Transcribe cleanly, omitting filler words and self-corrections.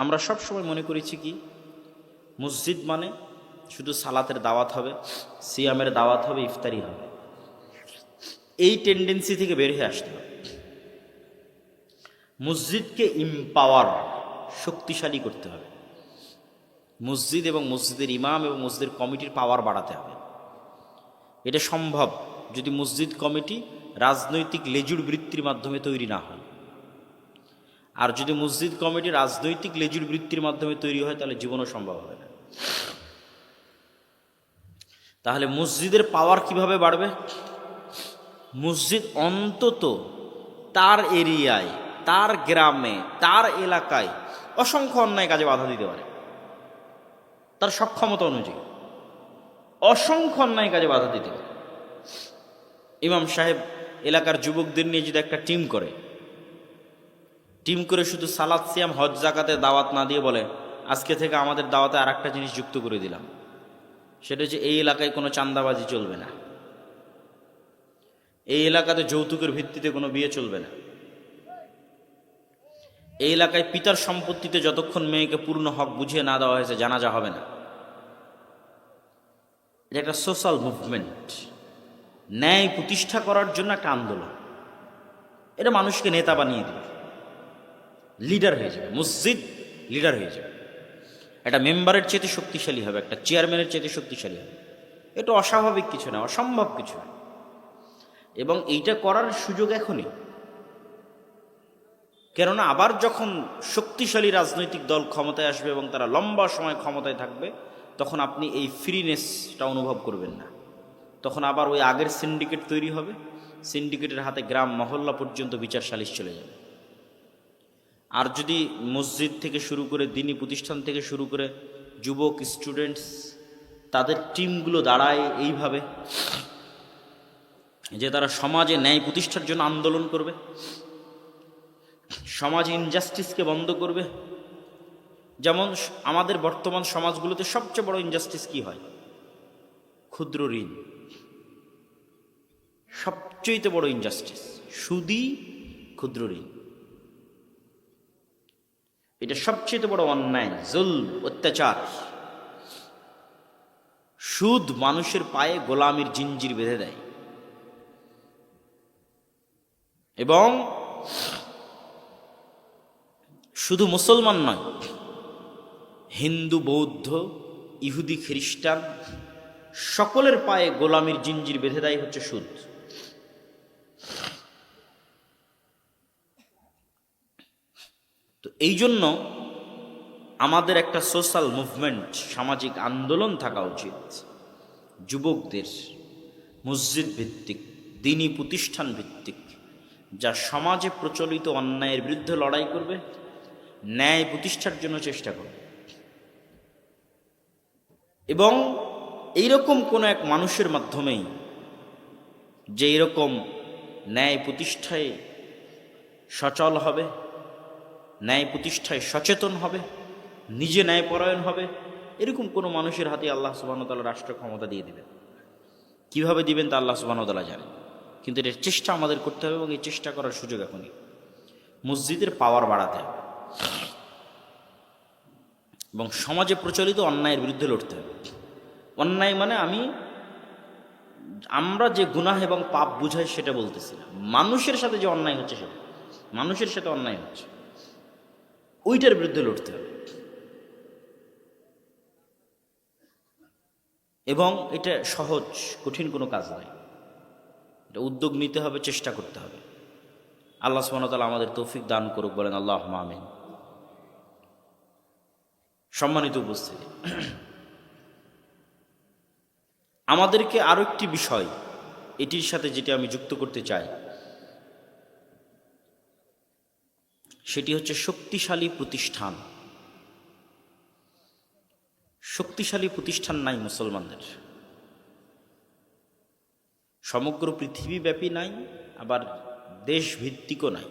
আমরা সব সময় মনে করেছি কি মসজিদ মানে শুধু সালাতের দাওয়াত হবে, সিয়ামের দাওয়াত হবে, ইফতারি হবে। এই টেন্ডেন্সি থেকে বের হয়ে আসতে হবে। মসজিদকে ইম্পাওয়ার, শক্তিশালী করতে হবে। মসজিদ এবং মসজিদের ইমাম এবং মসজিদের কমিটির পাওয়ার বাড়াতে হবে। এটা সম্ভব যদি মসজিদ কমিটি রাজনৈতিক লেজুর বৃত্তির মাধ্যমে তৈরি না হয়। আর যদি মসজিদ কমিটি রাজনৈতিক লেজুর বৃত্তির মাধ্যমে তৈরি হয় তাহলে জীবনও সম্ভব হবে না। তাহলে মসজিদের পাওয়ার কিভাবে বাড়বে? মসজিদ অন্তত তার এরিয়ায়, তার গ্রামে, তার এলাকায় অসংখ্য অন্যায় কাজে বাধা দিতে পারে। তার সক্ষমতা অনুযায়ী অসংখ্য অন্যায় কাজে বাধা দিতে পারে। ইমাম সাহেব এলাকার যুবকদের নিয়ে যদি একটা টিম করে শুধু সালাত, সিয়াম, হজ, যাকাতে দাওয়াত না দিয়ে বলে আজকে থেকে আমাদের দাওয়াতে আর একটা জিনিস যুক্ত করে দিলাম, সেটা হচ্ছে এই এলাকায় কোনো চাঁদাবাজি চলবে না, এই এলাকাতে যৌতুকের ভিত্তিতে কোনো বিয়ে চলবে না, এই এলাকায় পিতার সম্পত্তিতে যতক্ষণ মেয়েকে পূর্ণ হক বুঝিয়ে না দেওয়া হয়েছে জানাজা হবে না। এটা একটা সোশ্যাল মুভমেন্ট, ন্যায় প্রতিষ্ঠা করার জন্য একটা আন্দোলন। এটা মানুষকে নেতা বানিয়ে দেবে, লিডার হয়ে যাবে, মসজিদ লিডার হয়ে যাবে। একটা মেম্বারের চেয়ে শক্তিশালী হবে, একটা চেয়ারম্যানের চেয়ে শক্তিশালী হবে। এটা অস্বাভাবিক কিছু না, অসম্ভব কিছু না। এবং এইটা করার সুযোগ এখনই। কেননা আবার যখন শক্তিশালী রাজনৈতিক দল ক্ষমতায় আসবে এবং তারা লম্বা সময় ক্ষমতায় থাকবে, তখন আপনি এই ফ্রিনেসটা অনুভব করবেন না। তখন আবার ওই আগের সিন্ডিকেট তৈরি হবে, সিন্ডিকেটের হাতে গ্রাম মহল্লা পর্যন্ত বিচার সালিশ চলে যাবে। আর যদি মসজিদ থেকে শুরু করে দিনী প্রতিষ্ঠান থেকে শুরু করে যুবক, স্টুডেন্টস, তাদের টিমগুলো দাঁড়ায় এইভাবে যে তারা সমাজে ন্যায় প্রতিষ্ঠার জন্য আন্দোলন করবে, সমাজে ইনজাস্টিসকে বন্ধ করবে। যেমন আমাদের বর্তমান সমাজগুলোতে সবচেয়ে বড় ইনজাস্টিস কি হয়? ক্ষুদ্র ঋণ। সবচেয়ে বড় ইনজাস্টিস সুদী ক্ষুদ্র ঋণ। এটা সবচেয়ে বড় অন্যায়, জুলম, অত্যাচার। সুদ মানুষের পায়ে গোলামির জিঞ্জির বেঁধে দেয়। এবং শুধু মুসলমান নয়, হিন্দু, বৌদ্ধ, ইহুদি, খ্রিস্টান সকলের পায়ে গোলামির জিঞ্জির বেঁধে দেয় হচ্ছে সুদ। তো এই জন্য আমাদের একটা সোশ্যাল মুভমেন্ট, সামাজিক আন্দোলন থাকা উচিত যুবকদের, মসজিদ ভিত্তিক, দিনী প্রতিষ্ঠান ভিত্তিক, যা সমাজে প্রচলিত অন্যায়ের বিরুদ্ধে লড়াই করবে, ন্যায় প্রতিষ্ঠার জন্য চেষ্টা করবে। এবং এইরকম কোনো এক মানুষের মাধ্যমেই যে এরকম ন্যায় প্রতিষ্ঠায় সচল হবে, ন্যায় প্রতিষ্ঠায় সচেতন হবে, নিজে ন্যায়পরায়ণ হবে, এরকম কোনো মানুষের হাতে আল্লাহ সুবহানাহু ওয়া তাআলা রাষ্ট্র ক্ষমতা দিয়ে দিবেন। কিভাবে দিবেন তা আল্লাহ সুবহানাহু ওয়া তাআলা জানেন, কিন্তু এর চেষ্টা আমাদের করতে হবে। এবং এই চেষ্টা করার সুযোগ এখনই। মসজিদের পাওয়ার বাড়াতে হবে এবং সমাজে প্রচলিত অন্যায়ের বিরুদ্ধে লড়তে হবে। অন্যায় মানে আমরা যে গুনাহ এবং পাপ বুঝাই সেটা বলতেছি না, মানুষের সাথে যে অন্যায় হচ্ছে, সেটা মানুষের সাথে অন্যায় হচ্ছে, ওইটার বিরুদ্ধে লড়তে হবে। এবং এটা সহজ, কঠিন কোনো কাজ নয়। এটা উদ্যোগ নিতে হবে, চেষ্টা করতে হবে। আল্লাহ সুবহানাহু ওয়া তাআলা আমাদের তৌফিক দান করুক, বলেন আল্লাহুম্মা আমিন। সম্মানিত উপস্থিতি, আমাদেরকে আরো একটি বিষয় এটির সাথে যেটি আমি যুক্ত করতে চাই, সেটি হচ্ছে শক্তিশালী প্রতিষ্ঠান। শক্তিশালী প্রতিষ্ঠান নাই মুসলমানদের, সমগ্র পৃথিবীব্যাপী নাই, আবার দেশভিত্তিকও নাই।